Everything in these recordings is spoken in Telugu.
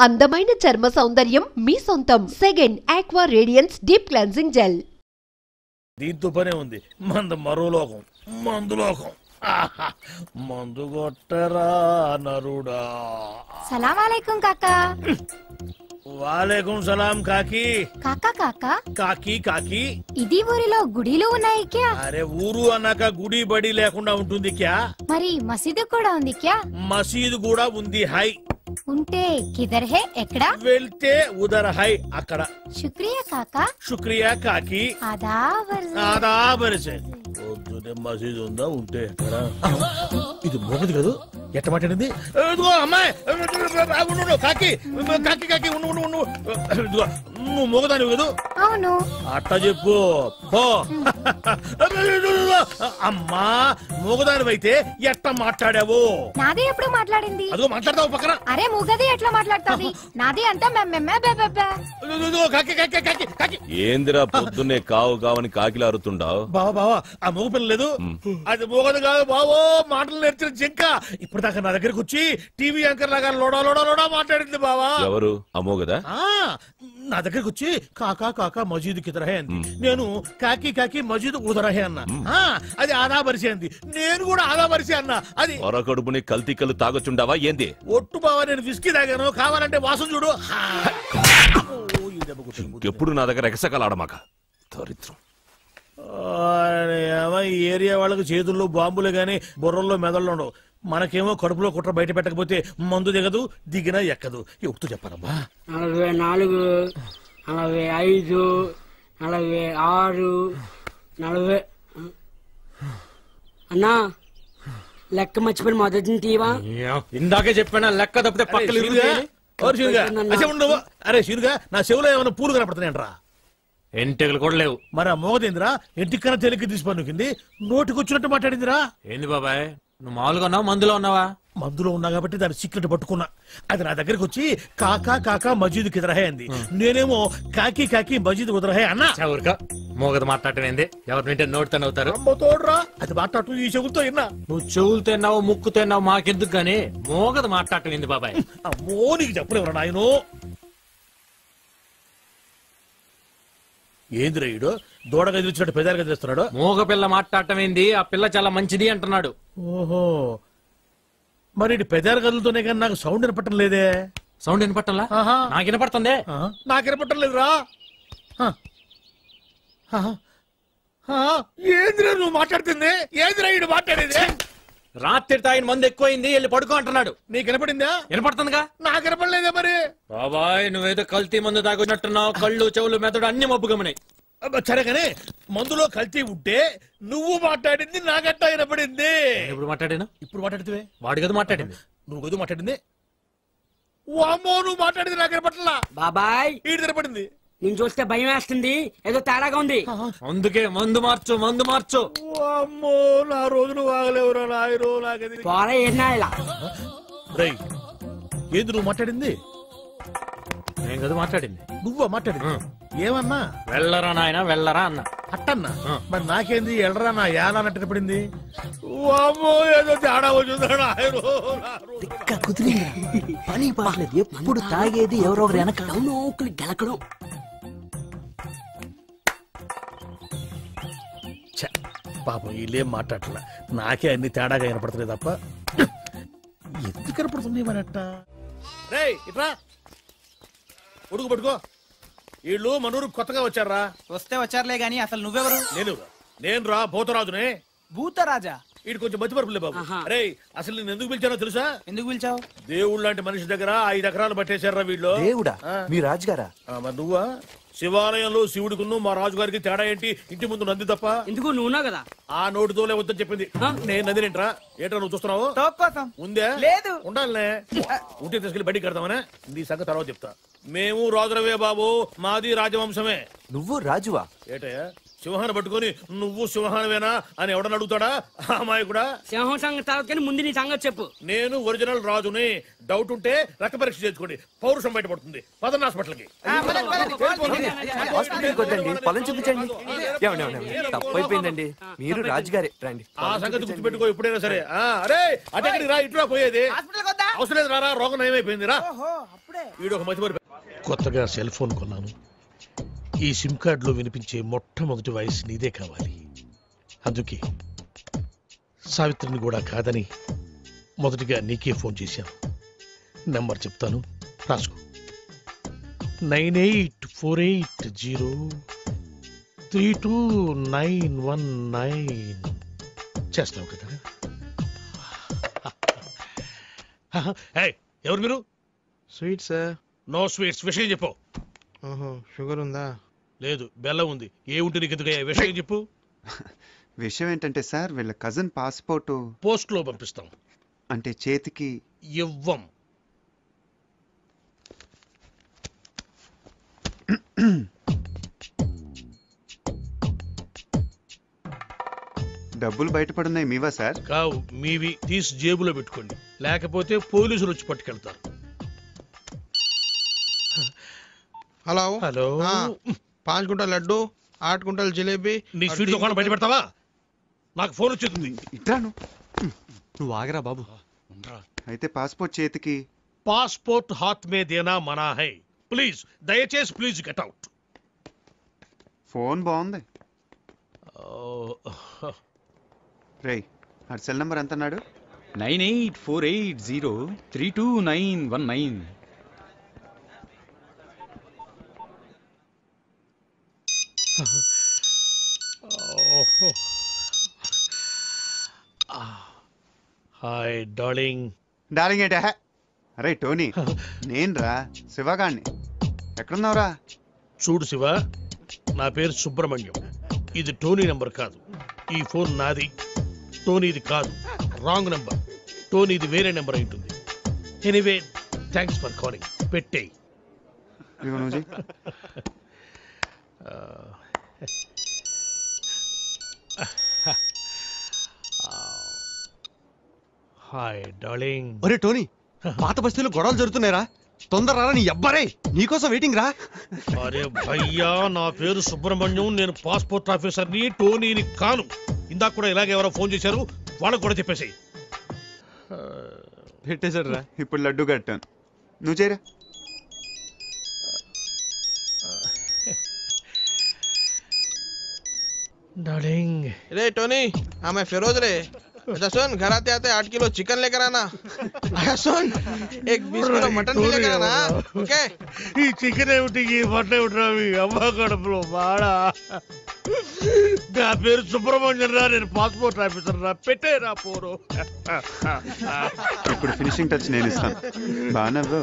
అందమైన చర్మ సౌందర్యం మీ సొంతం. Second aqua radiance deep cleansing gel. దీంతో పనే ఉంది. మందు మరో లోకం, మందు లోకం. మందు కొట్టరా నరుడా. సలాం అలైకుం కాకా. వాలేకుం సలాం కాకి. కాకా కాకా కాకి కాకి. ఇది ఊరిలో గుడిలు ఉన్నాయి క్యా? అరే ఊరు అన్నాక గుడి బడి లేకుండా ఉంటుంది క్యా? మరి మసీదు కూడా ఉంది క్యా? మసీదు కూడా ఉంది. హై ఉంటే కిదర్ హే ఎక్కడ? వెళ్తే ఉదర్ హై అక్కడ. శుక్రియా కాకా. శుక్రియా కాకి. ఆదాబర్. పొద్దునే మసీదు ఉందా? ఉంటే ఎక్కడ? ఇది మోగది కదూ. ఎట్ట మాట్లాడింది? ఇదిగో అమ్మాయి కాకి కాకి కాకి ఇదిగో నువ్వు మోగదాని కదూ? అవును. అట్ట చెప్పు. అమ్మా మోగదానివైతే ఎట్ట మాట్లాడావు? నాది ఎప్పుడు మాట్లాడింది? అదిగో మాట్లాడతావు పక్కన. అరే మూగది ఎట్లా మాట్లాడుతుంది? నాది అంతా కాకి కాకి కాకి కాకి. ఏందిరా పొద్దున్నే కావు కావని కాకిలా అరుతుండావు? బావా బావా ఆ మూగ పిల్ల లేదు, అది మూగది కాదు బావో. మాటలు నేర్చిన జింక ఇప్పటిదాకా నా దగ్గరకు వచ్చి టీవీ యాంకర్ లాగా లోడా లోడా లోడా మాట్లాడింది బావా. ఎవరు అమోగదా? నా దగ్గరకు వచ్చి కాకా కాకా మజీదు కిదరహే అంది. నేను కాకి కాకి మజీదు ఉదరహే అన్నా. అది ఆదాబరిసి అంది. నేను కూడా ఆదాబరిసి అన్నా. అది కడుపుని కల్తీ కళ్ళు తాగొచ్చుండావా ఏంది? ఒట్టు బావా, నేను విస్కీ తాగాను. కావాలంటే వాసన చూడు. ఎప్పుడు నా దగ్గర ఎగసకలాడమాక దరిద్రం. ఏరియా వాళ్ళకి చేతుల్లో బాంబులే గాని బుర్రల్లో మెదళ్ళు ఉండవు. మనకేమో కడుపులో కుట్ర బయట పెట్టకపోతే మందు దిగదు, దిగినా ఎక్కదు. ఎప్పుడు చెప్పారమ్మా? 44, 45, 46, 40. అన్నా లెక్క మర్చిపోయిన మొదటి తీవా? ఇందాకే చెప్పాను లెక్క తప్పితే పక్కలు. అరే శిరుగా, నా చెవులో ఏమైనా పూలు కనపడుతున్నాయంట్రా? ఎంటెగలు కూడా లేవు. మరి ఆ మోగదేంద్రా ఎంటికన్నా తేలిక తీసి పన్నుకింది, నోటికి వచ్చినట్టు మాట్లాడిందిరా. ఏంది బాబాయ్, నువ్వు మామూలుగా ఉన్నావు మందులో ఉన్నావా? మందులో ఉన్నా కాబట్టి దాని సీక్రెట్ పట్టుకున్నా. అది నా దగ్గరకు వచ్చి కాకా కాకా మజీదు కిదరహే అంది. నేనేమో కాకి కాకి మజీదు ఉదరహే అన్నా. ఊరిక మోగది మాట్లాడటం ఏంది? ఎవరు వింటే నోటితో అవుతారు. తోడ్రా, అది మాట్లాడుతూ ఈ చెవులతో విన్నా. నువ్వు చెవులతో ఎన్నావు ముక్కుతో ఎన్నావు మాకెందుకు గానీ మోగది మాట్లాడటం ఏంది బాబాయ్? అమ్మో నీకు చెప్పలేవరా నాయను. ఏంది రైడు దూడ గదిలిచ్చినట్టు పెదాలు గదిలిస్తున్నాడు? మోగ పిల్ల మాట్లాడటం ఏంది? ఆ పిల్ల చాలా మంచిది అంటున్నాడు. ఓహో, మరి పెదాలు గదులతోనే కానీ నాకు సౌండ్ వినపట్టం లేదే. సౌండ్ వినపట్టంలా? నాకు వినపడుతుంది. నాకు వినపట్టం లేదురా. ఏందిరా నువ్వు మాట్లాడుతుంది? ఏందిరా ఈడు మాట్లాడేది? రాత్రి తాగిన మందు ఎక్కువైంది, వెళ్ళి పడుకో అంటున్నాడు. నీకు వినపడిందా? వినపడుతుందిగా. నాకు వినపడలేదా? మరి బాబాయ్ నువ్వేదో కల్తీ మందు తాగున్నట్టున్నావు. కళ్ళు చెవులు మెదడు అన్ని మబ్బుగమనాయి. సరే కానీ మందులో కల్తీ ఉంటే నువ్వు మాట్లాడింది నాకట్టా వినపడింది. ఇప్పుడు మాట్లాడాను. ఇప్పుడు మాట్లాడితే వాడి గదు మాట్లాడింది. నువ్వు గదు మాట్లాడింది. వామ్మో, నువ్వు మాట్లాడింది నాకు వినపట్లా. బాబాయ్ ఈడు వినపడింది. నేను చూస్తే భయం వేస్తుంది, ఏదో తేడాగా ఉంది. అందుకే మందు మార్చు, మందు మార్చు. వామ్మో, నా రోజులు వాగలేవురా నాయనో. నాకది పోరా ఏనా ఇలా. రై ఏంది నువ్వు మాట్లాడింది? నేను కదా మాట్లాడింది. నువ్వా మాట్లాడింది? ఏమన్నా? వెళ్ళరా నాయన వెళ్ళరా అన్న. అట్టన్నా? మరి నాకేంది ఎళ్ళరా నా యాన అన్నట్టు వినపడింది. వామ్మో, ఏదో తేడా వచ్చిందా నాయనో. పని పాటలేదు, ఎప్పుడు తాగేది ఎవరొకరు వెనక గెలకడం. పాపం వీళ్ళేం మాట్లాడలే. నాకే అన్ని తేడాగా వినపడుతున్నాయి తప్ప ఎందుకు కనపడుతుంది మనట్ట. రే ఇట్రా, ఉడుకు పట్టుకో. వీళ్ళు మనూరు కొత్తగా వచ్చారా? వస్తే వచ్చారులే గాని అసలు నువ్వెవరు? నేను రా భూతరాజునే. భూతరాజా? వీడు కొంచెం మతిపరుపులే బాబు. అరే అసలు నేను ఎందుకు పిలిచానో తెలుసా? ఎందుకు పిలిచావు? దేవుడు లాంటి మనిషి దగ్గర 5 ఎకరాలు పట్టేశారా వీళ్ళు. దేవుడా? మీ రాజుగారా? మరి నువ్వా? శివాలయంలో శివుడికును మా రాజుగారికి తేడా ఏంటి? ఇంటి ముందు నంది తప్ప. ఎందుకు నువ్వున్నావు కదా. ఆ నోటితోలే వద్దని చెప్పింది. నేను నందినేంట్రా? ఏంట్రా నువ్వు చూస్తున్నావు? ఉందే లేదు. ఉండాలనే ఉంటే తీసుకెళ్లి బయటికి కడతామనే. నీ సంగతి తర్వాత చెప్తా. మేము రాజులవే బాబు, మాది రాజవంశమే. నువ్వు రాజువా? ఏటయ్యా సింహాన్ని పట్టుకొని నువ్వు సింహానవేనా అని ఎవడని అడుగుతాడా అమ్మాయి కూడా? సింహం సంగతి తర్వాత కానీ ముందు నీ సంగతి చెప్పు. నేను ఒరిజినల్ రాజుని. డౌట్ ఉంటే రక్త పరీక్ష చేసుకోండి, పౌరుషం బయటపడుతుంది. పదన్న హాస్పిటల్కి. హాస్పిటల్ కొద్దండి, పొలం చూపించండి. తప్పైపోయిందండి, మీరు రాజుగారే రండి. ఆ సంగతి గుర్తుపెట్టుకో ఎప్పుడైనా సరే. అరే అటెక్కడికి రా, ఇటురా పోయేది. అవసరం లేదు, రారా, రోగం నయమైపోయింది రా. వీడు ఒక మతి. కొత్తగా సెల్ ఫోన్ కొన్నాను. ఈ సిమ్ కార్డులో వినిపించే మొట్టమొదటి వాయిస్ నీదే కావాలి. అందుకే సావిత్రిని కూడా కాదని మొదటిగా నీకే ఫోన్ చేశాను. నెంబర్ చెప్తాను, రాసుకో. 9848032919. చేస్తావు కదా? ఎవరు మీరు? Sweet sir. No sweets. విషయం చెప్పు. షుగర్ ఉందా? లేదు, బెల్లం ఉంది. ఏ ఉంటే నీకు ఎందుకయ్యా? విషయం చెప్పు. విషయం ఏంటంటే సార్, వీళ్ళ కజిన్ పాస్పోర్టు పోస్ట్ లో పంపిస్తాం. అంటే చేతికి ఇవ్వం. డబ్బులు బయటపడున్నాయి మీవా సార్? కావు, మీవి. తీసి జేబులో పెట్టుకోండి, లేకపోతే పోలీసులు వచ్చి పట్టుకెళ్తారు. Hello hello. 5 quintal laddu, 8 quintal jalebi. నీ స్వీట్ దుకాణం బయట పెడతావా? నాకు ఫోన్ వచ్చేస్తుంది. ఇట్రాను. నువ్వు ఆగరా బాబు. అయితే పాస్పోర్ట్ చేతికి. పాస్పోర్ట్ హాత్ మే దేనా మనా హై. ప్లీజ్, దయచేసి ప్లీజ్ గెట్ అవుట్. ఫోన్ బాగుంది. రేయ్, ఆ సెల్ నంబర్ ఎంత అన్నాడు? 9848032919. Hi darling. డార్లింగ్ ఏంటా? అరే టోనీ, నేను రా, శివగాణ్ణి. ఎక్కడున్నావురా? చూడు శివ, నా పేరు సుబ్రహ్మణ్యం. ఇది టోనీ నెంబర్ కాదు. ఈ ఫోన్ నాది, టోనీది కాదు. Wrong number. టోనీది వేరే నెంబర్ అయి ఉంటుంది. Anyway, thanks for calling. పెట్టేయ్. Hi darling. ఒరే టోనీ, పాత బస్తీలో గొడవలు జరుగుతున్నాయిరా, తొందర రా. నీ అబ్బారే నీకోసం వెయిటింగ్ రా. అరే భయ్యా, నా పేరు సుబ్రహ్మణ్యం. నేను పాస్పోర్ట్ ఆఫీసర్ని, టోనీని కాను. ఇందాక కూడా ఇలాగే ఎవరో ఫోన్ చేశారు, వాళ్ళకు కూడా చెప్పేసాయి. పెట్టేశాడు రా. ఇప్పుడు లడ్డు కట్టాను, నువ్వు చేయరా. डार्लिंग। रे टोनी, हाँ मैं फिरोज रे। अच्छा सुन, घर आते आते 8 किलो चिकन लेकर आना। अच्छा सुन, एक 20 किलो मटन भी लेकर आना। ओके? ఈ చికెన్ ఏమిటి, ఈ మటన్ ఏమిటి రావి? అమ్మ కడుపులో బాడా. నా పేరు సుబ్రహ్మణ్యం రా, నేను పాస్పోర్ట్ ఆఫీసర్ రా. పెట్టేరా పోరు. ఇప్పుడు ఫినిషింగ్ టచ్ నేను ఇస్తాను. బాగా నవ్వు.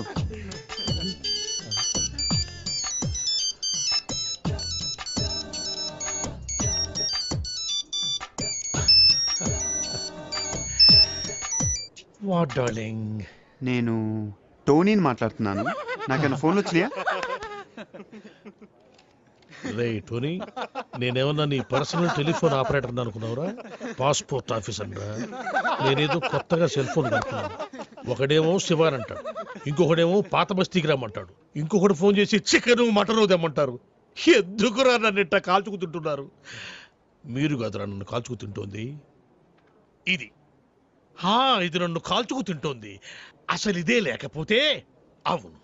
What darling? నేను టోనీని మాట్లాడుతున్నాను. నాకన్నా ఫోన్లు వచ్చినాయా? రే టోనీ, నేనేమన్నా నీ పర్సనల్ టెలిఫోన్ ఆపరేటర్ అనుకున్నావురా? పాస్పోర్ట్ ఆఫీసర్ రా. నేనేదో కొత్తగా సెల్ ఫోన్ కడుతున్నాను. ఒకడేమో శివాన్ అంటాడు, ఇంకొకడేమో పాత బస్తీకి రమ్మంటాడు, ఇంకొకటి ఫోన్ చేసి చికెన్ మటన్ తెమ్మంటారు. ఎందుకురా నన్ను ఇట్ట కాల్చుకు తింటున్నారు? మీరు కాదురా నన్ను కాల్చుకు తింటోంది, ఇది. ఇది నన్ను కాల్చుకు తింటోంది. అసలు ఇదే లేకపోతే అవును.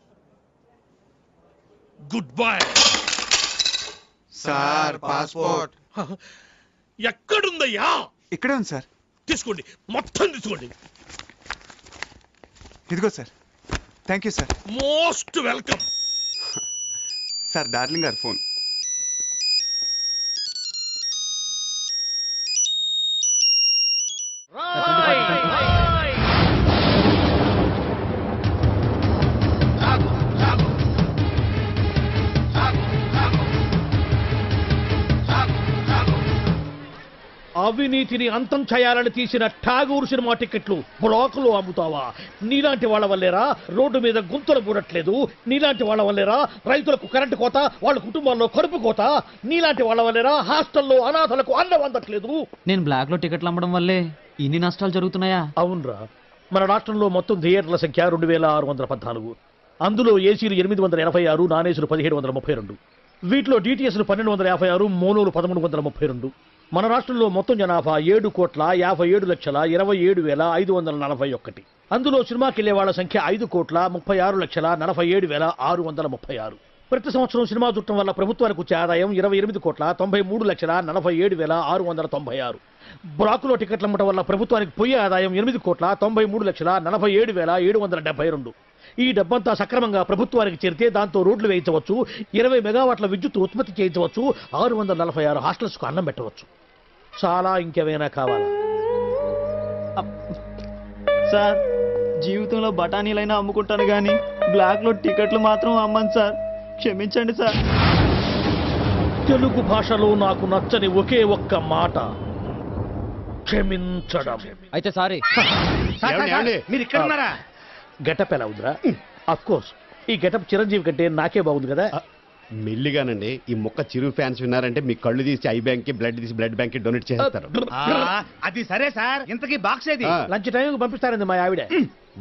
Good bye sir. పాస్పోర్ట్ ఎక్కడుందయ్యా? ఇక్కడే ఉంది సార్. తీసుకోండి, మొత్తం తీసుకోండి. ఇదిగో sir. Thank you sir. Most welcome. Sir, darling గారు ఫోన్. అవినీతిని అంతం చేయాలని తీసిన ఠాగూర్ సినిమా టికెట్లు బ్లాకులో అమ్ముతావా? నీలాంటి వాళ్ళ వల్లేరా రోడ్డు మీద గుంతలు పూడట్లేదు, నీలాంటి వాళ్ళ వల్లేరా రైతులకు కరెంటు కోత, వాళ్ళ కుటుంబాల్లో కడుపు కోత, నీలాంటి వాళ్ళ వల్లేరా హాస్టల్లో అనాథలకు అన్నం అందట్లేదు. నేను బ్లాక్ లో టికెట్లు అమ్మడం వల్లే ఇన్ని నష్టాలు జరుగుతున్నాయా? అవునరా, మన రాష్ట్రంలో మొత్తం థియేటర్ల సంఖ్య 2614. అందులో ఏసీలు 886, నాన్ ఏసీలు 1732. వీటిలో డిటిఎస్లు 1256, మోనోలు 1332. మన రాష్ట్రంలో మొత్తం జనాభా 7,57,27,541. అందులో సినిమాకి వెళ్లే వాళ్ళ సంఖ్య 5,36,47,636. ప్రతి సంవత్సరం సినిమా చూడటం వల్ల ప్రభుత్వానికి వచ్చే ఆదాయం 28,93,696. బ్లాకులో టికెట్లు అమ్మటం వల్ల ప్రభుత్వానికి పోయే ఆదాయం 8,93,47,772. ఈ డబ్బంతా సక్రమంగా ప్రభుత్వానికి చేరితే దాంతో రోడ్లు వేయించవచ్చు, 20 మెగావాట్ల విద్యుత్ ఉత్పత్తి చేయించవచ్చు, 646 హాస్టల్స్ కు అన్నం పెట్టవచ్చు. చాలా ఇంకేమైనా కావాలా? సార్, జీవితంలో బఠానీలైనా అమ్ముకుంటాను గానీ బ్లాక్ లో టికెట్లు మాత్రం అమ్మను సార్. క్షమించండి సార్. తెలుగు భాషలో నాకు నచ్చని ఒకే ఒక్క మాట క్షమించడం. అయితే సారీ. మీరు ఇక్కడ ఉన్నారా? గెటప్ ఎలా ఉందిరా? అఫ్ కోర్స్ ఈ గెటప్ చిరంజీవి కంటే నాకే బాగుంది కదా. మెల్లిగానండి, ఈ మొక్క చిరు ఫ్యాన్స్ విన్నారంటే మీ కళ్ళు తీసి ఐ బ్యాంక్ కి, బ్లడ్ తీసి బ్లడ్ బ్యాంక్ కి డొనేట్ చేస్తారు. అది సరే సార్, ఇంతకీ బాక్స్ ఏది? లంచ్ టైం పంపిస్తారండి మా ఆవిడ.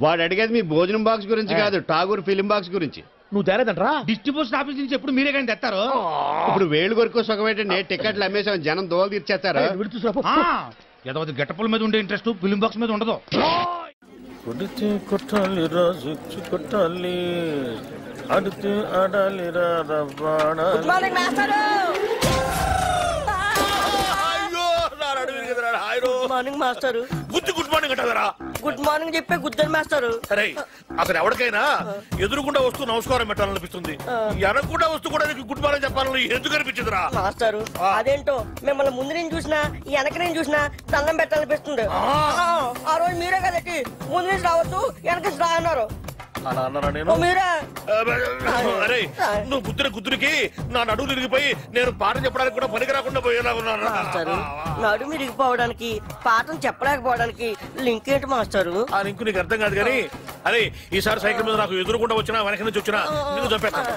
వాడు అడిగేది మీ భోజనం బాక్స్ గురించి కాదు, ఠాగూర్ ఫిలిం బాక్స్ గురించి. నువ్వు తేలేదంటరా? డిస్ట్రిబ్యూషన్ ఆఫీస్ నుంచి ఎప్పుడు మీరే కానీ తెస్తారు. ఇప్పుడు వేలు కొరకు సుఖమేటండి, టికెట్లు అమ్మేసాం, జనం దోలు తీర్చేస్తారు. ఏదో గెటపుల మీద ఉండే ఇంట్రెస్ట్ ఫిలిం బాక్స్ మీద ఉండదు. కొడితే కొట్టాలి రాజు కొట్టాలి, ఆడితే ఆడాలి రావాడా. మార్నింగ్ మాస్టారు. గుడ్ మార్నింగ్ అంటారా? గుడ్ మార్నింగ్ చెప్పే గుద్దని మాస్టారు. అరే అసలు ఎవరికైనా ఎదురుకుండా వస్తూ నమస్కారం పెట్టాలనిపిస్తుంది, ఎనకుండా వస్తూ కూడా నీకు గుడ్ మార్నింగ్ చెప్పాలని ఎందుకు అనిపించదురా? మాస్టారు అదేంటో మిమ్మల్ని ముందు నేను చూసినా వెనక నేను చూసినా దండం పెట్టాలనిపిస్తుంది. ఆ రోజు మీరే కదకి ముందు నుంచి రావచ్చు వెనక నుంచి రా అన్నారు. అలా అన్నారా నేను? మీరే. అరే నువ్వు గుద్దురికి నా నడువు తిరిగిపోయి నేను పాఠం చెప్పడానికి కూడా పనికి రాకుండా పోయేలా ఉన్నాను. నడుము ఇరిగిపోవడానికి పాఠం చెప్పలేకపోవడానికి లింక్ ఏంటి మాస్టారు? ఆ లింక్ నీకు అర్థం కాదు కానీ, అరే ఈసారి సైకిల్ మీద నాకు ఎదురుకుండా వచ్చినా వెనక నుంచి వచ్చినా నిన్ను చంపేస్తాను.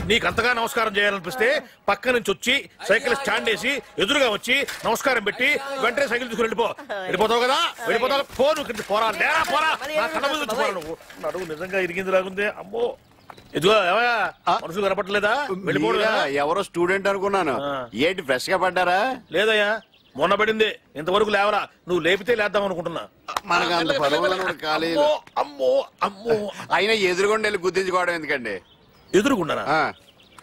నీకు అంతగా నమస్కారం చేయాలనిపిస్తే పక్క నుంచి వచ్చి సైకిల్ స్టాండ్ వేసి ఎదురుగా వచ్చి నమస్కారం పెట్టి వెంటనే సైకిల్ తీసుకుని వెళ్ళిపోతావు కదా. వెళ్ళిపోతావు పో, నువ్వు పోరా లేరా పోరా, నా కళ్ళ మీద నుంచి పోరా. నువ్వు నడువు నిజంగా ఇరిగింది లాగుంది. అమ్మో ఇదిగో ఏమయ్యా మనుషులు కనపట్టలేదా? వెళ్ళిపోవడం ఎవరో స్టూడెంట్ అనుకున్నాను. ఏంటి ఫ్రెష్ గా పడ్డారా? లేదయ్యా మొన్న పడింది, ఇంతవరకు లేవరా. నువ్వు లేపితే లేద్దాం అనుకుంటున్నా. మనకు అంత పదవులను కాలేదు. అమ్మో అమ్మో, అయినా ఎదురుగొండ వెళ్ళి గుర్తించుకోవడం ఎందుకండి? ఎదురుకున్నానా?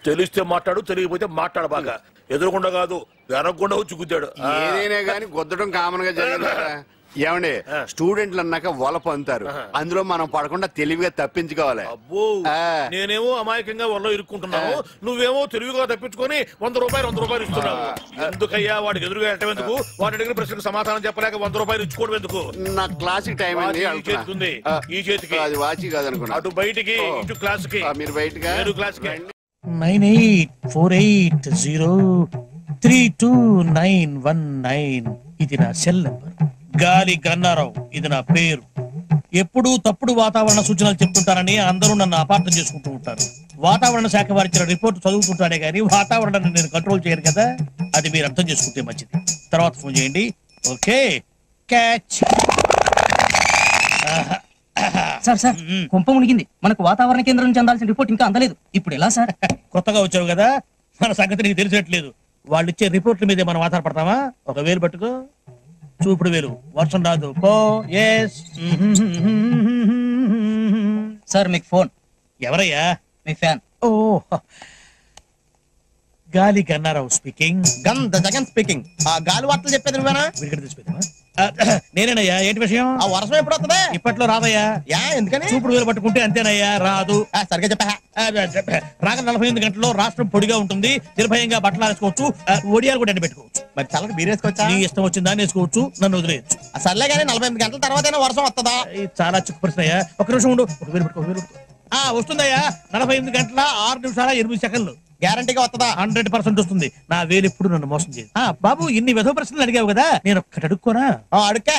తెలిస్తే మాట్లాడు, తెలియకపోతే మాట్లాడు. బాగా ఎదురుకుండా కాదు వెనకుండా వచ్చి గుద్దాడు. ఏదైనా గానీ గుద్దడం కామన్ గా జరిగింది. ఏమండి స్టూడెంట్లు అన్నాక వల పొందుతారు, అందులో మనం పడకుండా తెలివిగా తప్పించుకోవాలి. అబ్బో నేనేమో అమాయకంగా వల్ల ఇరుక్కుంటున్నావు, నువ్వేమో తెలివిగా తప్పించుకొని 100 రూపాయలు ఇస్తున్నావు. ఎందుకయ్యా వాడికి ఎదురుగా వెళ్ళటం ఎందుకు? వాడి అడిగిన ప్రశ్నకు సమాధానం చెప్పలేక 100 రూపాయలు ఇచ్చుకోవడం ఎందుకు? నా క్లాసిక్ టైం అండి. చేస్తుంది ఈ చేతికి, అది వాచి కాదనుకున్నా. అటు బయటికి ఇటు క్లాస్ కి. మీరు బయటగా క్లాస్ కి 9848032919 ఇది నా సెల్ నంబర్. గాలి గన్నారావు ఇది నా పేరు. ఎప్పుడూ తప్పుడు వాతావరణ సూచనలు చెప్తుంటారని అందరూ నన్ను అపార్థం చేసుకుంటూ ఉంటారు. వాతావరణ శాఖ వారిచ్చిన రిపోర్ట్ చదువుతుంటానే గానీ వాతావరణాన్ని నేను కంట్రోల్ చేయను కదా, అది మీరు అర్థం చేసుకుంటే మంచిది. తర్వాత ఫోన్ చేయండి. Okay catch. సార్ కుంప మునిగింది. మనకు వాతావరణ కేంద్రం నుంచి అందాల్సిన రిపోర్ట్ ఇంకా అందలేదు. ఇప్పుడు ఎలా సార్? కొత్తగా వచ్చావు కదా, మన సంగతి నీకు తెలిసేట్లేదు. వాళ్ళు ఇచ్చే రిపోర్ట్ల మీదే మనం ఆధారపడతామా? ఒక వేలు పట్టుకో, చూపుడు వేలు. వర్షం రాదు పో. ఎస్ సార్ మీకు ఫోన్. ఎవరయ్యా? మీ ఫ్యాన్. ఓ గాలి గన్నారావు స్పీకింగ్. జగన్ స్పీకింగ్. ఆ గాలి వార్తలు చెప్పేది నువ్వేనా? నేనేనయ్యా. ఏంటి విషయం? ఆ వర్షం ఎప్పుడు వస్తుంది? ఇప్పట్లో రాదయ్యా. ఎందుకని? చూపుడు వేలు పట్టుకుంటే అంతేనయ్యా, రాదు. సరిగా చెప్పా. రాగల 48 గంటల్లో రాష్ట్రం పొడిగా ఉంటుంది, నిర్భయంగా బట్టలు వేసుకోవచ్చు, ఒడియాలు కూడా ఎండబెట్టుకోవచ్చు. మరి చల్లకి బీర్ వేసుకోవచ్చా? నీ ఇష్టం వచ్చిందా వేసుకోవచ్చు, నన్ను వదిలేయచ్చు. సర్లే కానీ 48 గంటల తర్వాత వర్షం వస్తుందా? చాలా చిక్కు ప్రశ్న అయ్యా. ఒక నిమిషం ఉండు. ఒక వేలు పట్టుకో. వస్తుందయ్యా 48 గంటల 6 నిమిషాల 8 సెకండ్లు గ్యారంటీగా వస్తుందా? 100% వస్తుంది. నా వేరెప్పుడు నన్ను మోసం చేయదు. బాబు ఇన్ని విధవ ప్రశ్నలు అడిగావు కదా, నేను ఒక్కటి అడుక్కోనా? అడుక్కా.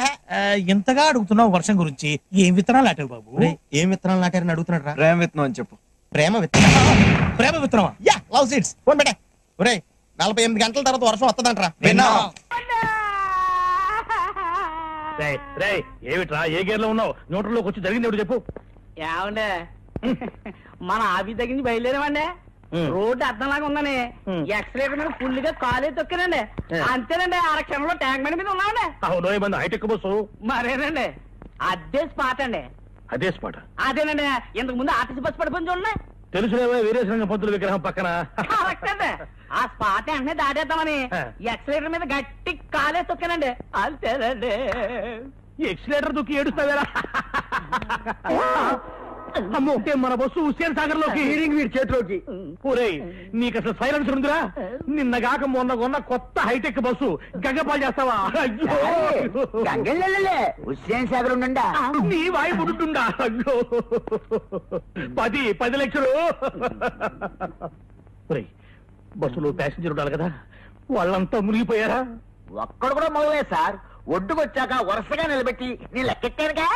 ఇంతగా అడుగుతున్నావు వర్షం గురించి, ఏం విత్తనాలు నాటావు బాబు? ఏం విత్తనాలు నాటారని అడుగుతున్నాడు. ప్రేమ విత్తనం అని చెప్పు. ప్రేమ విత్తనం. ప్రేమ విత్తనమా? Yeah, love seeds. ఫోన్ పెట్టే. ఒరే 48 గంటల తర్వాత వర్షం వస్తుందంటరా. ఏమిట్రా, ఏ గేర్లో ఉన్నావు? న్యూట్రల్లోకి వచ్చి జరిగింది ఎవరు చెప్పు. ఏమండే మన ఆఫీస్ దగ్గర నుంచి బయలుదేరామండి. రోడ్డు అర్థంలాగా ఉందని ఎక్సలేటర్ మీద ఫుల్ గా కాలే తొక్కానండి. అంతేనండి, అరక్షణంలో ట్యాంక్ బండి మీద ఉన్నామండి. అవును, మంది హైటెక్ బస్సు. మరేనండి, అదే స్పాట్ అండి. అదే స్పాట్? అదేనండి, ఇంతకు ముందు ఆర్టీసీ బస్సు పడిపోయింది చూడండి. తెలుసులేవా, వీరేశలింగ పంతుల విగ్రహం పక్కన. ఆ స్పాట్ వెంటనే దాటేద్దామని ఎక్సలేటర్ మీద గట్టి కాలే తొక్కానండి. అంతేనండి. ఎక్సిలేటర్ దుక్కి ఏడుస్తావేరా? అమ్మో, మన బస్సు హుస్సేన్ సాగర్ లోకి, వీడి చేతిలోకి. ఒరేయ్, నీకు అసలు సైలెన్సర్ ఉందిరా? నిన్నగాక మొన్న కొన్న కొత్త హైటెక్ బస్సు గంగపాలు చేస్తావా? హుస్సేన్ సాగర్ ఉండా నీ వాయి పుట్టుండా? అయ్యో, 10 లక్షలు. ఒరేయ్, బస్సులో ప్యాసింజర్ ఉండాలి కదా, వాళ్ళంతా మునిగిపోయారా? ఒక్కడు కూడా మొదలే సార్. ఒడ్డుకొచ్చాక వరుసగా నిలబెట్టి నీ లెక్కెట్టానుగా.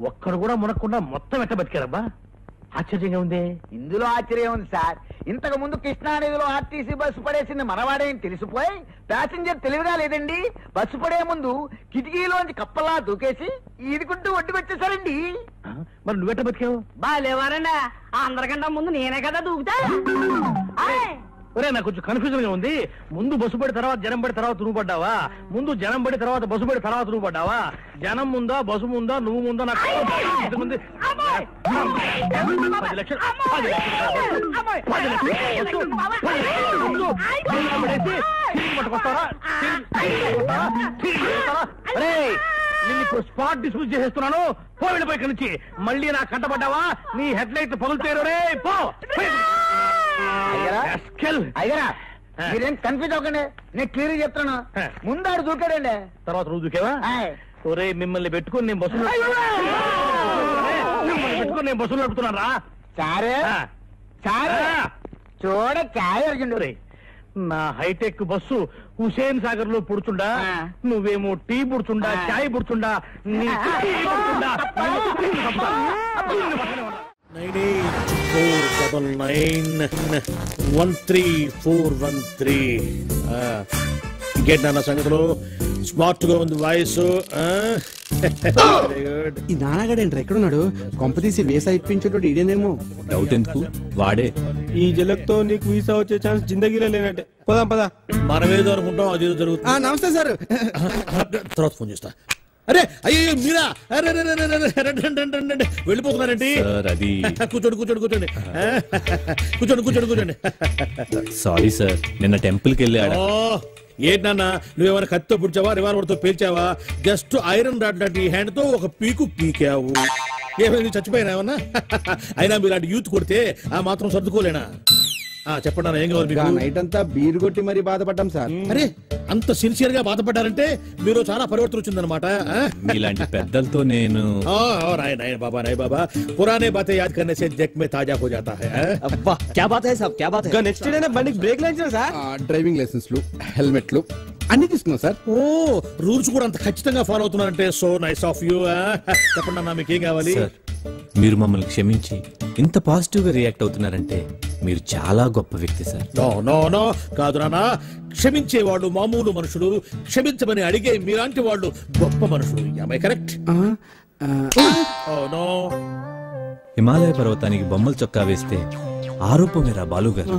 ఒక్కడు కూడా మునక్కుండా మొత్తం ఎట్ట బతికారబ్బా? ఆశ్చర్యంగా ఉంది. ఇందులో ఆశ్చర్యం ఉంది సార్. ఇంతకు ముందు కృష్ణానదిలో ఆర్టీసీ బస్సు పడేసింది మనవాడేని తెలిసిపోయి ప్యాసింజర్ తెలివిగా లేదండి, బస్సు పడే ముందు కిటికీలోంచి కప్పలా దూకేసి ఈదుకుంటూ ఒడ్డుకొచ్చేసారండి. మరి నువ్వెట్ట బతికావు? బాగాలేవారండి, అందరికంటే ముందు నేనే కదా దూకుతా. ఒరే, నాకు కొంచెం కన్ఫ్యూజన్ గా ఉంది. ముందు బస్సు పడి తర్వాత జనం పడి తర్వాత నువ్వు పడ్డావా? ముందు జనం పడి తర్వాత బస్సు పడి తర్వాత నువ్వు పడ్డావా? జనం ముందా, బస్సు ముందా, నువ్వు ముందా? నాకు 10 లక్షలు. 10 నేను ఇప్పుడు స్పాట్ డిస్మిస్ చేసేస్తున్నాను. వెళ్ళిపోయి ఇక్కడి నుంచి. మళ్ళీ నా కంటపడ్డావా నీ హెడ్ లైట్ పగులుతారు. రే పో. అయ్యరా, మీరేం కన్ఫ్యూజ్ అవ్వకండి, నేను క్లియర్ చెప్తాను. ముందాడు దూకాడండి, తర్వాత నువ్వు దూకేవా? ఒరే, మిమ్మల్ని పెట్టుకుని నేను బస్సులో నడుపుతున్నాను రా. సారే సారే చూడ చాయ్ అర్జున్. నా హైటెక్ బస్సు హుసేన్ సాగర్ లో పుడుచుండా, నువ్వేమో టీ పుడుచుండా, చాయ్ పుడుచుండా. 9849913413. ఇంకేంటి నాన్న సంగతులు? స్మార్ట్ గా ఉంది వాయిస్. ఈ నాన్నగాడేంట్రా ఎక్కడున్నాడు? కొంపతీసి వేసా ఇప్పించేటోడు ఇదేనేమో. డౌట్ ఎందుకు, వాడే. ఈ జలక్తో నీకు వీసా వచ్చే ఛాన్స్ జిందగీలో లేనట్టే. పోదాం పదా. మనమేదో అనుకుంటాం, అది జరుగుతుంది. నమస్తే సార్. తర్వాత ఫోన్ చేస్తా. అరే అయ్యో మీరా, వెళ్ళిపోతున్నారండి. కూర్చోండి కూర్చోండి కూర్చోండి కూర్చోండి కూర్చోండి కూర్చోండి. సారీ సార్, నిన్న టెంపుల్ కి వెళ్ళాడు. ఏంటన్నా, నువ్వేమైనా కత్తితో పుడిచావా, రివాల్వర్ తో పేల్చావా? జస్ట్ ఐరన్ రాడ్ లాంటి హ్యాండ్ తో ఒక పీకు పీకావు. ఏమైంది, చచ్చిపోయినా ఏమన్నా? అయినా మీరు అలాంటి యూత్ కొడితే ఆ మాత్రం సర్దుకోలేనా? చెప్పండి అన్న, ఏం కావాలి మీకు? నైట్ అంతా బీరు కొట్టి మరీ బాధపడ్డాం సార్. అరే, అంత సిన్సియర్ గా బాధపడ్డారంటే మీరు చాలా పరివర్తన వచ్చిందనమాట. ఇలాంటి పెద్దలతో నేను బాబా నై బాబా పురానే బాతే యాద్ కర్నే సే జగ్ మే తాజా హో జాతా హై. అబ్బా క్యా బాత్ హై సాబ్, క్యా బాత్ హై. నెక్స్ట్ డే బండికి బ్రేక్ లైన్స్ సార్, డ్రైవింగ్ లైసెన్స్లు, హెల్మెట్లు అన్ని తీసుకున్నాం సార్. ఓ, రూల్స్ కూడా అంత ఖచ్చితంగా ఫాలో అవుతున్నారంటే సో నైస్ ఆఫ్ యూ. చెప్పండి అన్న, మీకు ఏం కావాలి? మీరు మమ్మల్ని క్షమించి ఇంత పాజిటివ్ గా రియాక్ట్ అవుతున్నారంటే మీరు చాలా గొప్ప వ్యక్తి సార్. నో నో నో కాదు నాన్న, క్షమించేవాళ్ళు మామూలు మనుషులు, క్షమించమని అడిగే మీలాంటి వాళ్ళు గొప్ప మనుషులు. am I correct? No. Himalaya పర్వతానికి బొమ్మల చొక్కా వేస్తే ఆరోపమేరా బాలు గారు.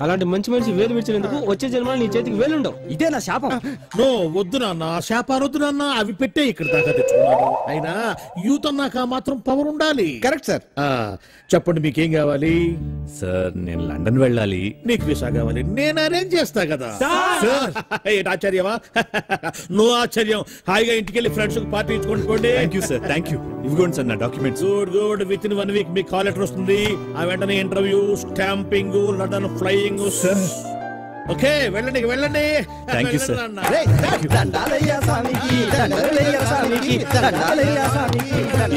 అలాంటి మంచి మనిషి వేలు విడిచినందుకు వచ్చే జన్మలో నీ చేతికి వేలుండవు. ఇదే నా శాపం. నో, వద్దు నాన్న, శాపాలు వద్దు నాన్న. అవి పెట్టే ఇక్కడ దాకా తెచ్చుకున్నాను. అయినా యూత్ అన్నాక మాత్రం పవర్ ఉండాలి. Correct sir. చెప్పండి, మీకేం కావాలి? సార్, నేను లండన్ వెళ్ళాలి. నీకు వీసా కావాలి, నేను అరేంజ్ చేస్తా కదా. ఏంటి ఆశ్చర్యమా? నో ఆశ్చర్యం. హాయిగా ఇంటికి వెళ్ళి ఫ్రెండ్స్ పార్టీ ఇచ్చుకోండి. Thank you sir, thank you. ఇవ్వండి సార్ నా documents. Good good. Within 1 week మీకు కాల్ లెటర్ వస్తుంది. ఆ వెంటనే interview, stamping, London flying. Okay, వెళ్ళండి వెళ్ళండి. Thank you sir.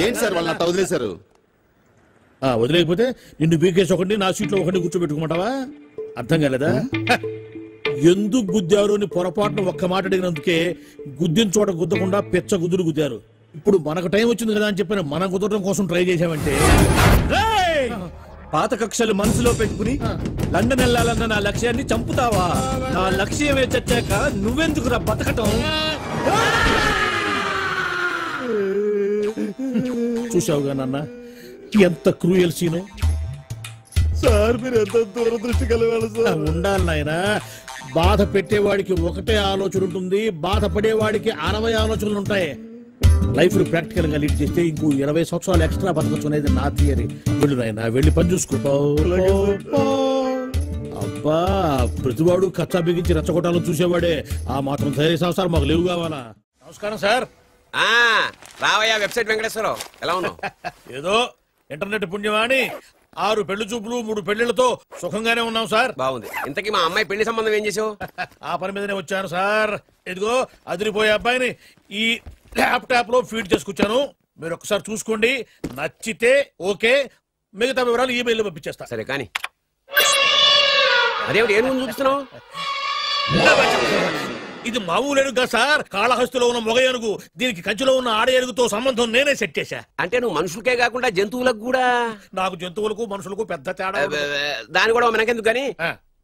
ఏంటి సార్ వాళ్ళు వదిలేశారు? వదిలేకపోతే నిన్ను బీకేసి ఒకటి నా సీట్లో ఒకటి కూర్చోబెట్టుకోమంటావా? అర్థం కాలేదా? ఎందుకు గుద్దారు అని పొరపాటున ఒక్క మాట అడిగినందుకే గుద్దిన చోట గుద్దకుండా పెచ్చ గుద్దులు గుద్దారు. ఇప్పుడు మనకు టైం వచ్చింది కదా అని చెప్పిన మన కుదరడం కోసం ట్రై చేసామంటే పాత కక్షలు మనసులో పెట్టుకుని లండన్ వెళ్ళాలన్న నా లక్ష్యాన్ని చంపుతావా? నా లక్ష్యమే చచ్చాక నువ్వెందుకురా బతకటం? చూసావుగా నాన్న ఎంత క్రూయల్ సీను. సార్ మీరు ఎంత దూరదృష్టి కలగాలి సార్. ఉండాలి నాయన. బాధ పెట్టేవాడికి ఒకటే ఆలోచన ఉంటుంది, బాధపడేవాడికి 60 ఆలోచనలు ఉంటాయి. లైఫ్ ని ప్రాక్టికల్ గా లీడ్ చేస్తే ఇంకో 20 సంవత్సరాలు ఎక్స్ట్రా బతకచ్చు అనేది నా థియరీ. వెళ్ళు నాయన, వెళ్ళి పని చూసుకుంటావు. అబ్బా, ప్రతివాడు కచ్చా బిగించి రెచ్చగొట్టాలని చూసేవాడే. ఆ మాత్రం ధైర్య సంవత్సరాలు మాకు లేవు కావాలా? నమస్కారం సార్. రావయ్యా వెబ్సైట్ వెంకటేశ్వరరావు, ఎలా ఉన్నావు? ఏదో ఇంటర్నెట్ పుణ్యమాని 6 పెళ్లి చూపులు 3 పెళ్లిళ్లతో సుఖంగానే ఉన్నాం సార్. బాగుంది. ఇంతకీ మా అమ్మాయి పెళ్లి సంబంధం ఏం చేసావు? ఆ పని మీదనే వచ్చాను సార్. ఇదిగో అదిరిపోయే అబ్బాయిని ఈ ల్యాప్టాప్ లో ఫీడ్ చేసుకొచ్చాను. మీరు ఒకసారి చూసుకోండి, నచ్చితే ఓకే, మిగతా వివరాలు ఈమెయిల్ పంపించేస్తా. సరే కానీ అదేమిటి ఏం చూపిస్తున్నావు? ఇది మామూలు ఏనుగు సార్, కాళహస్తిలో ఉన్న మొగ ఏనుగు. దీనికి కంచిలో ఉన్న ఆడ ఏనుగుతో సంబంధం నేనే సెట్ చేశా. అంటే నువ్వు మనుషులకే కాకుండా జంతువులకు కూడా? నాకు జంతువులకు మనుషులకు పెద్ద తేడా. దాని కూడా మనకెందుకు కానీ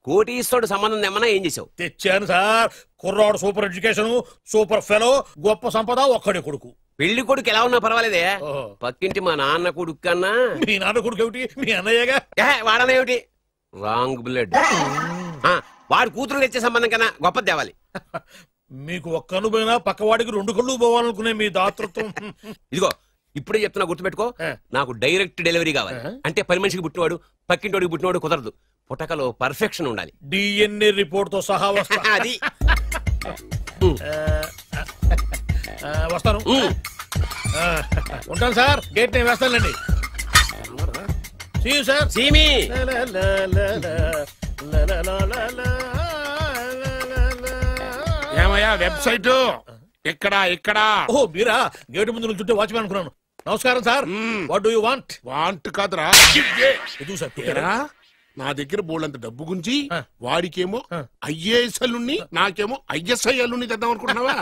కోటీశ్వరుడు సంబంధం ఏమన్నా ఏం చేసావు? తెచ్చాను సార్. కుర్రాడు సూపర్ ఎడ్యుకేషన్, సూపర్ ఫెలో, గొప్ప సంపద, ఒక్కడే కొడుకు. పెళ్లి కొడుకు ఎలా ఉన్నా పర్వాలేదే, పక్కింటి మా నాన్న కొడుకు కన్నా. మీ నాన్న కొడుకు ఏమిటి? మీ అన్నయ్యగా. వాడనేమిటి? Wrong blood. వాడు కూతురు తెచ్చే సంబంధం కన్నా గొప్పది తేవాలి. మీకు ఒక్క అనుభవైనా పక్కవాడికి 2 కళ్ళు పోవాలనుకునే మీ దాతృత్వం. ఇదిగో ఇప్పుడే చెప్తున్నా, గుర్తుపెట్టుకో. నాకు డైరెక్ట్ డెలివరీ కావాలి. అంటే పని మనిషికి పుట్టినవాడు పక్కింటోడికి పుట్టినవాడు కుదరదు. పుట్టకలో పర్ఫెక్షన్ ఉండాలి. డిఎన్ఏ రిపోర్ట్ తో సహా వస్తా. అది వస్తాను. ఉంటాను సార్. గేట్ నేను వేస్తానండి. సార్ సీమి ఏమయ్యా వెబ్సైట్ ఇక్కడ ఇక్కడ? ఓ మీరా? గేటు ముందు నుంచి వాచ్మెన్ అనుకున్నాను. నమస్కారం sir. What do you want? Want కాదురా, ఎదుగు సార్. నా దగ్గర బోళ్ళంత డబ్బు గుంచి వాడికేమో ఐఏఎస్ అల్లుణ్ణి, నాకేమో ఐఎస్ఐ అల్లుణ్ణి తెద్దాం అనుకుంటున్నావా?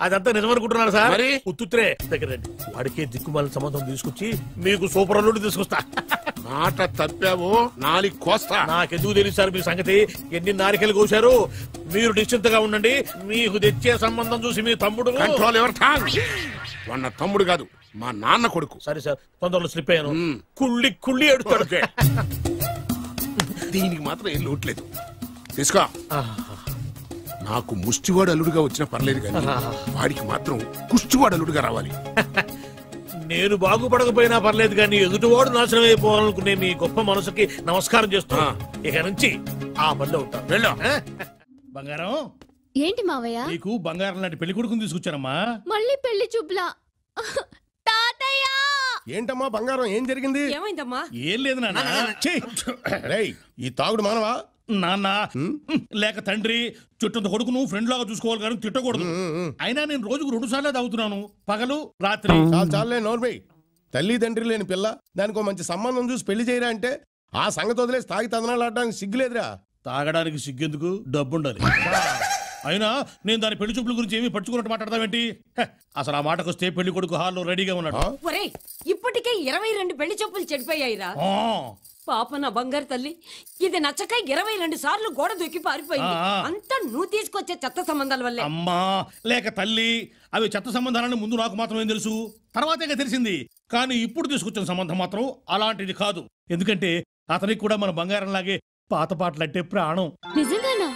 అదంతా నిజమనుకుంటున్నాను సార్. మరి ఉత్తుత్రే దగ్గర రండి. వాడికే దిక్కుమాలిన సంబంధం తీసుకొచ్చి మీకు సూపర్ అల్లుడు తీసుకొస్తా. మాట తప్పావో నాలుగు కోస్తా. నాకెందుకు తెలియదు సార్ మీ సంగతి. ఎన్ని నారికలు కోశారు. మీరు నిశ్చింతగా ఉండండి. మీకు తెచ్చే సంబంధం చూసి మీ తమ్ముడు. Control your tongue. వాడు తమ్ముడు కాదు, మా నాన్న కొడుకు. సరే సార్, తొందరలో స్లిప్ అయ్యాను. కుళ్ళి కుళ్ళి ఎడుతాడు. దీనికి మాత్రం ఏం లోట్లేదు. తీసుకో. నాకు ముష్టివాడు అల్లుడుగా వచ్చినా పర్లేదు కానీ వాడికి మాత్రం కుష్టివాడు అల్లుడుగా రావాలి. నేను బాగుపడకపోయినా పర్లేదు కానీ ఎదుటివాడు నాశనం అయిపోవాలనుకునే మీ గొప్ప మనసుకి నమస్కారం చేస్తున్నా. ఇక నుంచి ఆ పనిలో ఉంటా. వెళ్ళు. బంగారం. ఏంటి మావయ్య? నీకు బంగారం లాంటి పెళ్లి కొడుకుని తీసుకొచ్చానమ్మా. మళ్ళీ పెళ్లి చూపులా? తాతయ్య! ఏంటమ్మా బంగారం, ఏం జరిగింది? ఏమైందమ్మా? ఏం లేదు నాన్న. ఈ తాగుడు మానవా? నాన్న లేక తండ్రి చుట్టంత కొడుకును ఫ్రెండ్ లాగా చూసుకోవాలి కానీ తిట్టకూడదు. అయినా నేను రోజుకు 2 సార్లు తాగుతున్నాను, పగలు రాత్రి. చాలే నోర్మై. తల్లి తండ్రి లేని పిల్ల, దానికి మంచి సంబంధం చూసి పెళ్లి చేయరా అంటే ఆ సంగతి వదిలేసి తాగి తదనాలు ఆడడానికి సిగ్గులేదురా? తాగడానికి సిగ్గెందుకు, డబ్బుండాలి. అయినా నేను దాని పెళ్లి చూపుల గురించి ఏమీ పట్టుకున్నట్టు మాట్లాడతావేంటి? అసలు ఆ మాటకొస్తే పెళ్లి కొడుకు హాల్లో రెడీగా ఉన్నాడు. ఇప్పటికే 22 పెళ్లి చూపులు చెడిపోయాయిరా. పాప నా బంగారు తల్లి, ఇది నచ్చక 22 సార్లు గోడ దూకి పారిపోయింది. అంతా నువ్వు తీసుకొచ్చే చెత్త సంబంధాల వల్లే. అమ్మా లేక తల్లి, అవి చెత్త సంబంధాలని ముందు నాకు మాత్రమే తెలుసు, తర్వాతే తెలిసింది. కానీ ఇప్పుడు తీసుకొచ్చిన సంబంధం మాత్రం అలాంటిది కాదు. ఎందుకంటే అతనికి కూడా మన బంగారం లాగే పాత పాటలంటే ప్రాణం. నిజంగానా?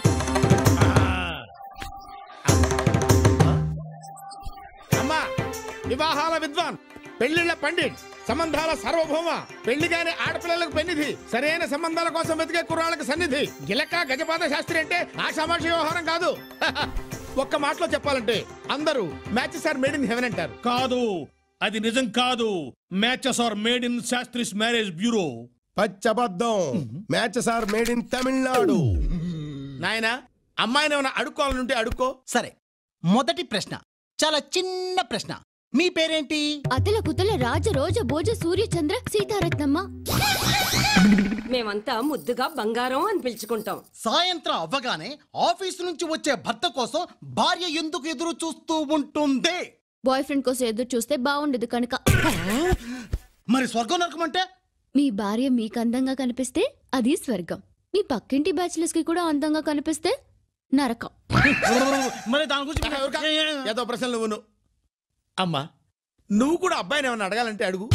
అమ్మా వివాహాల విద్వాన్, పెళ్లిళ్ల పండిట్, సంబంధాల సార్వభౌమ, పెళ్లిగానే ఆడపిల్లలకు పెన్నిధి, సరైన సంబంధాల కోసం వెతికే కుర్రాళ్ళకి సన్నిధి. గిలక గజపాద శాస్త్రి అంటే ఆషామాషి వ్యవహారం కాదు. ఒక్క మాటలో చెప్పాలంటే అందరూ matches are made in heaven అంటారు. కాదు, అది నిజం కాదు. Matches are made in Shastri's marriage bureau. పచ్చబద్ధం. Matches are made in Tamil Nadu. నాయనా, అమ్మాయిని ఏమైనా అడుక్కోవాలంటే అడుక్కో. సరే, మొదటి ప్రశ్న చాలా చిన్న ప్రశ్న. మీ పేరేంటి? అతల కుతల రాజ రోజ భోజ సూర్య చంద్ర సీతారత్నమ్మ. మేమంతా ముద్దుగా బంగారం అని పిలుచుకుంటాం. సాయంత్రం అవ్వగానే ఆఫీసు నుంచి వచ్చే భర్త కోసం భార్య ఎందుకు ఎదురు చూస్తూ ఉంటుంది? బాయ్ ఫ్రెండ్ కోసం ఎదురు చూస్తే బాగుండదు కనుక. మరి స్వర్గం నరకం అంటే? మీ భార్య మీకు అందంగా కనిపిస్తే అది స్వర్గం, మీ పక్కింటి బ్యాచిలర్స్ కి కూడా అందంగా కనిపిస్తే నరకం. మరి దాని గురించి ఏదో ప్రశ్నలు నువ్వు. అమ్మా నువ్వు కూడా అబ్బాయిని ఏమన్నా అడగాలంటే అడుగు.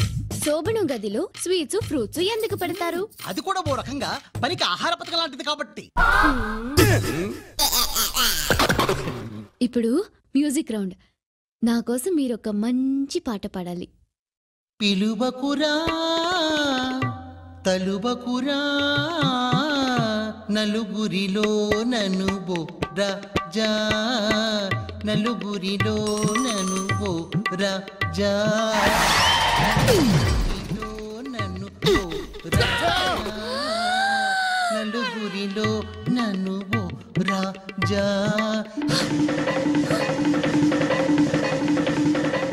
శోభనం గదిలో స్వీట్స్ ఫ్రూట్స్ ఎందుకు పెడతారు? అది కూడా ఓ రకంగా పనికి ఆహార పథకం లాంటిది కాబట్టి. ఇప్పుడు మ్యూజిక్ రౌండ్. నా కోసం మీరు ఒక మంచి పాట పాడాలి. పిలువకురా తలువకురా నలుగురిలో నన్ను రాజా, నలుగురిలో నన్ను రాజా, నన్ను నలుగురిలో నన్ను రాజా.